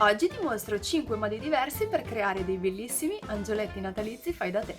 Oggi ti mostro 5 modi diversi per creare dei bellissimi angioletti natalizi fai da te.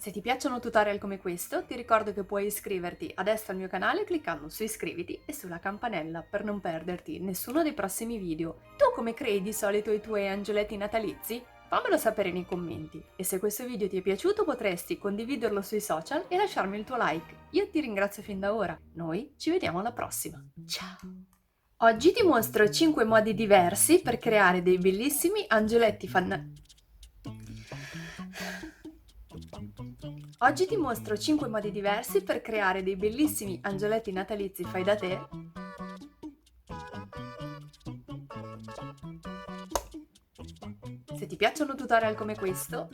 Se ti piacciono tutorial come questo, ti ricordo che puoi iscriverti adesso al mio canale cliccando su iscriviti e sulla campanella per non perderti nessuno dei prossimi video. Tu come crei di solito i tuoi angioletti natalizi? Fammelo sapere nei commenti e se questo video ti è piaciuto potresti condividerlo sui social e lasciarmi il tuo like. Io ti ringrazio fin da ora. Noi ci vediamo alla prossima. Ciao! Oggi ti mostro 5 modi diversi per creare dei bellissimi angioletti Oggi ti mostro 5 modi diversi per creare dei bellissimi angioletti natalizi fai da te. Se ti piacciono tutorial come questo,